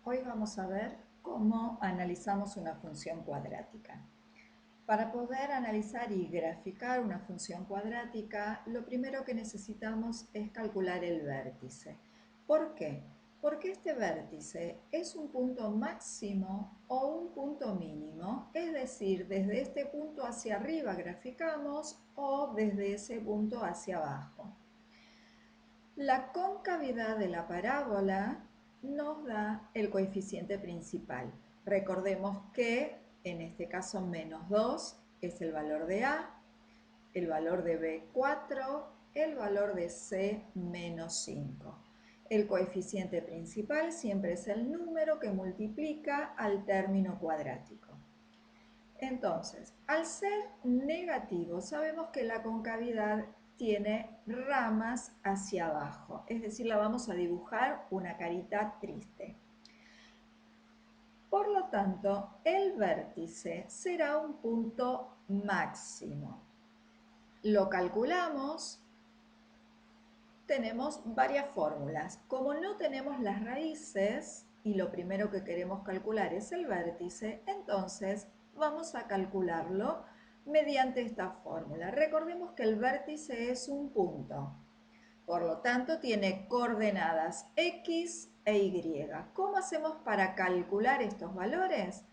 Hoy vamos a ver cómo analizamos una función cuadrática. Para poder analizar y graficar una función cuadrática, lo primero que necesitamos es calcular el vértice. ¿Por qué? Porque este vértice es un punto máximo o un punto mínimo, es decir, desde este punto hacia arriba graficamos o desde ese punto hacia abajo. La concavidad de la parábola nos da el coeficiente principal. Recordemos que en este caso menos 2 es el valor de A, el valor de B 4, el valor de C menos 5. El coeficiente principal siempre es el número que multiplica al término cuadrático. Entonces, al ser negativo, sabemos que la concavidad tiene ramas hacia abajo, es decir, la vamos a dibujar una carita triste. Por lo tanto, el vértice será un punto máximo. Lo calculamos, tenemos varias fórmulas. Como no tenemos las raíces y lo primero que queremos calcular es el vértice, entonces vamos a calcularlo mediante esta fórmula. Recordemos que el vértice es un punto, por lo tanto tiene coordenadas x e y. ¿Cómo hacemos para calcular estos valores?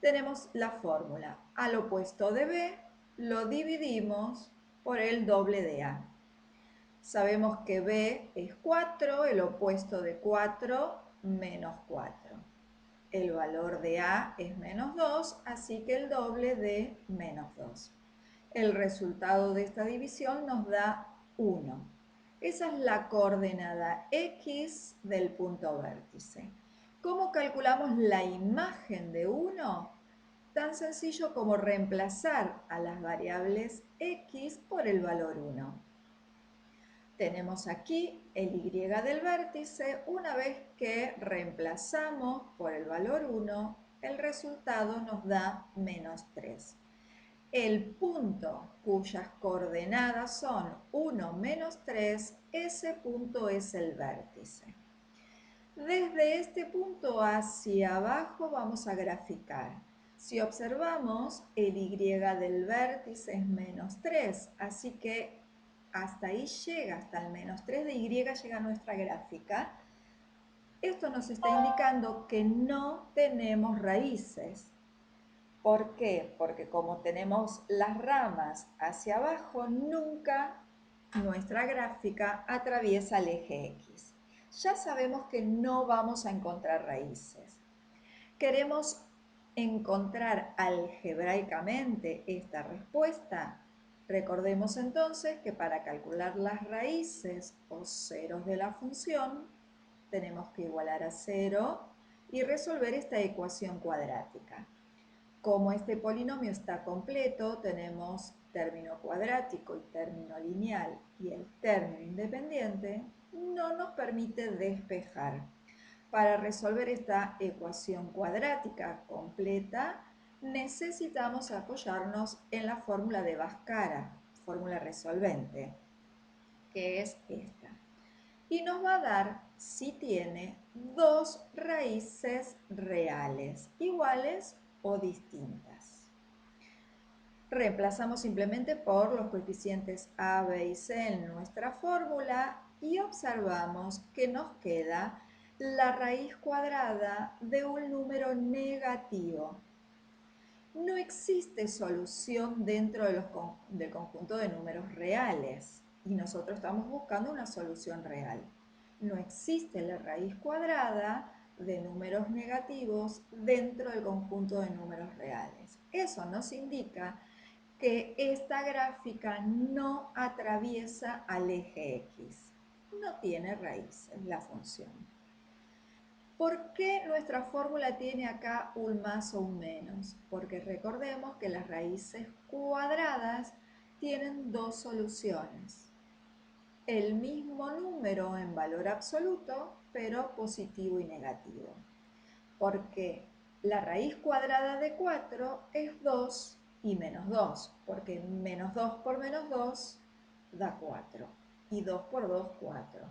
Tenemos la fórmula. Al opuesto de b lo dividimos por el doble de a. Sabemos que b es 4, el opuesto de 4 menos 4. El valor de a es menos 2, así que el doble de menos 2. El resultado de esta división nos da 1. Esa es la coordenada x del punto vértice. ¿Cómo calculamos la imagen de 1? Tan sencillo como reemplazar a las variables x por el valor 1. Tenemos aquí el y del vértice. Una vez que reemplazamos por el valor 1, el resultado nos da menos 3. El punto cuyas coordenadas son 1 menos 3, ese punto es el vértice. Desde este punto hacia abajo vamos a graficar. Si observamos, el y del vértice es menos 3, así que hasta ahí llega, hasta el menos 3 de y llega nuestra gráfica. Esto nos está indicando que no tenemos raíces. ¿Por qué? Porque como tenemos las ramas hacia abajo, nunca nuestra gráfica atraviesa el eje X. Ya sabemos que no vamos a encontrar raíces. Queremos encontrar algebraicamente esta respuesta. Recordemos entonces que para calcular las raíces o ceros de la función, tenemos que igualar a 0 y resolver esta ecuación cuadrática. Como este polinomio está completo, tenemos término cuadrático y término lineal, y el término independiente no nos permite despejar. Para resolver esta ecuación cuadrática completa, necesitamos apoyarnos en la fórmula de Bhaskara, fórmula resolvente, que es esta. Y nos va a dar si tiene dos raíces reales, iguales o distintas. Reemplazamos simplemente por los coeficientes a, b y c en nuestra fórmula y observamos que nos queda la raíz cuadrada de un número negativo. No existe solución dentro del conjunto de números reales y nosotros estamos buscando una solución real. No existe la raíz cuadrada de números negativos dentro del conjunto de números reales. Eso nos indica que esta gráfica no atraviesa al eje X. No tiene raíces la función. ¿Por qué nuestra fórmula tiene acá un más o un menos? Porque recordemos que las raíces cuadradas tienen dos soluciones. El mismo número en valor absoluto, pero positivo y negativo. Porque la raíz cuadrada de 4 es 2 y menos 2, porque menos 2 por menos 2 da 4 y 2 por 2, 4.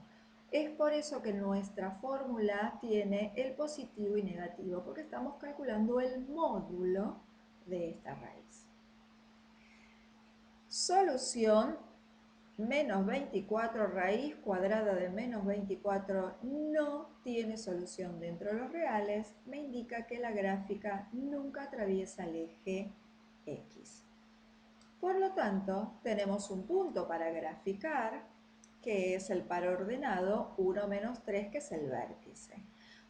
Es por eso que nuestra fórmula tiene el positivo y negativo, porque estamos calculando el módulo de esta raíz. Solución: menos 24 raíz cuadrada de menos 24 no tiene solución dentro de los reales, me indica que la gráfica nunca atraviesa el eje X. Por lo tanto, tenemos un punto para graficar, que es el par ordenado 1 menos 3, que es el vértice.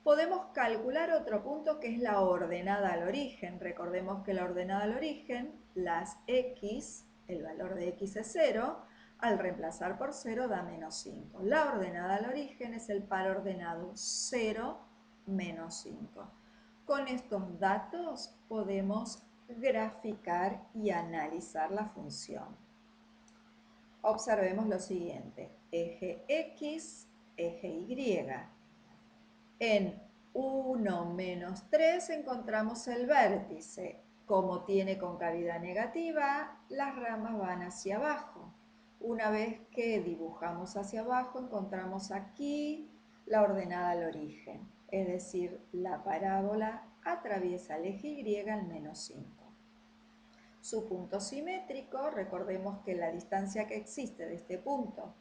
Podemos calcular otro punto que es la ordenada al origen. Recordemos que la ordenada al origen, las x, el valor de x es 0, al reemplazar por 0 da menos 5. La ordenada al origen es el par ordenado 0 menos 5. Con estos datos podemos graficar y analizar la función. Observemos lo siguiente: eje X, eje Y. En 1 menos 3 encontramos el vértice. Como tiene concavidad negativa, las ramas van hacia abajo. Una vez que dibujamos hacia abajo, encontramos aquí la ordenada al origen, es decir, la parábola atraviesa el eje Y al menos 5. Su punto simétrico, recordemos que la distancia que existe de este punto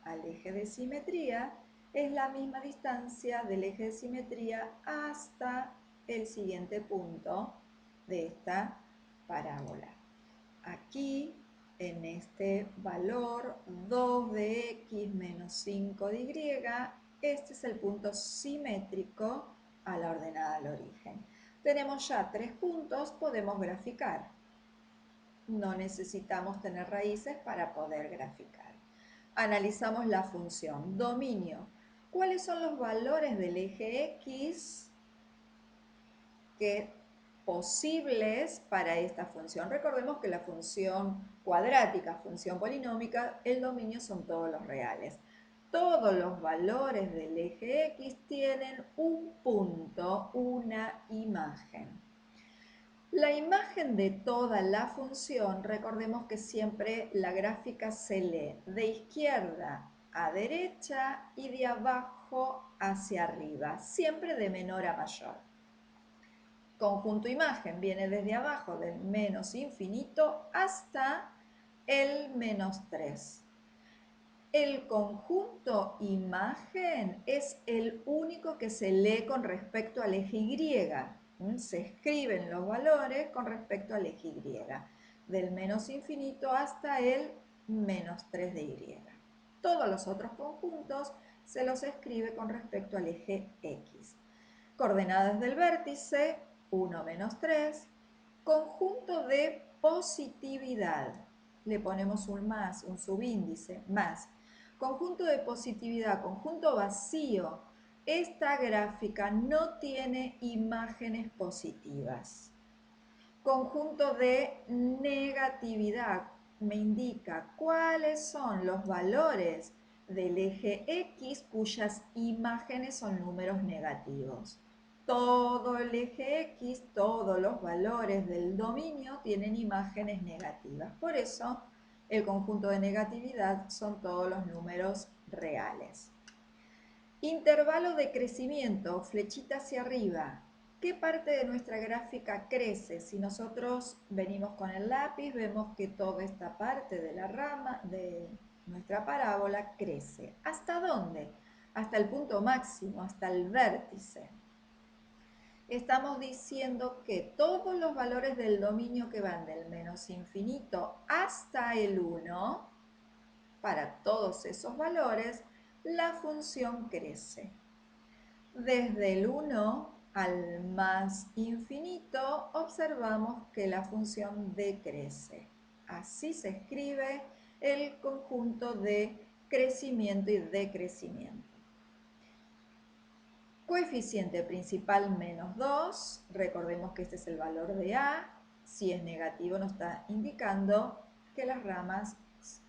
al eje de simetría es la misma distancia del eje de simetría hasta el siguiente punto de esta parábola. Aquí, en este valor 2 de x menos 5 de y, este es el punto simétrico a la ordenada al origen. Tenemos ya 3 puntos, podemos graficar. No necesitamos tener raíces para poder graficar. Analizamos la función dominio. ¿Cuáles son los valores del eje X posibles para esta función? Recordemos que la función cuadrática, función polinómica, el dominio son todos los reales. Todos los valores del eje X tienen un punto, una imagen. La imagen de toda la función, recordemos que siempre la gráfica se lee de izquierda a derecha y de abajo hacia arriba, siempre de menor a mayor. Conjunto imagen viene desde abajo del menos infinito hasta el menos 3. El conjunto imagen es el único que se lee con respecto al eje Y. Se escriben los valores con respecto al eje Y, del menos infinito hasta el menos 3 de Y. Todos los otros conjuntos se los escribe con respecto al eje X. Coordenadas del vértice, 1 menos 3. Conjunto de positividad, le ponemos un más, un subíndice, más. Conjunto de positividad, conjunto vacío. Esta gráfica no tiene imágenes positivas. Conjunto de negatividad me indica cuáles son los valores del eje X cuyas imágenes son números negativos. Todo el eje X, todos los valores del dominio tienen imágenes negativas. Por eso, el conjunto de negatividad son todos los números reales. Intervalo de crecimiento, flechita hacia arriba. ¿Qué parte de nuestra gráfica crece? Si nosotros venimos con el lápiz, vemos que toda esta parte de la rama de nuestra parábola crece. ¿Hasta dónde? Hasta el punto máximo, hasta el vértice. Estamos diciendo que todos los valores del dominio que van del menos infinito hasta el 1, para todos esos valores, la función crece. Desde el 1 al más infinito observamos que la función decrece. Así se escribe el conjunto de crecimiento y decrecimiento. Coeficiente principal menos 2, recordemos que este es el valor de A, si es negativo nos está indicando que las ramas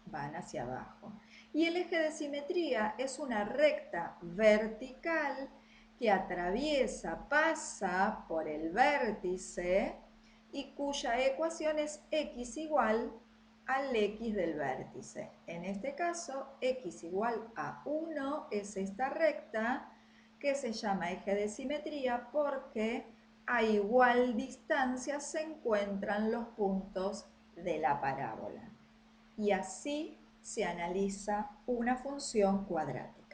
van hacia abajo. Y el eje de simetría es una recta vertical que atraviesa, pasa por el vértice y cuya ecuación es x igual al x del vértice. En este caso, x igual a 1 es esta recta que se llama eje de simetría porque a igual distancia se encuentran los puntos de la parábola. Y así se analiza una función cuadrática.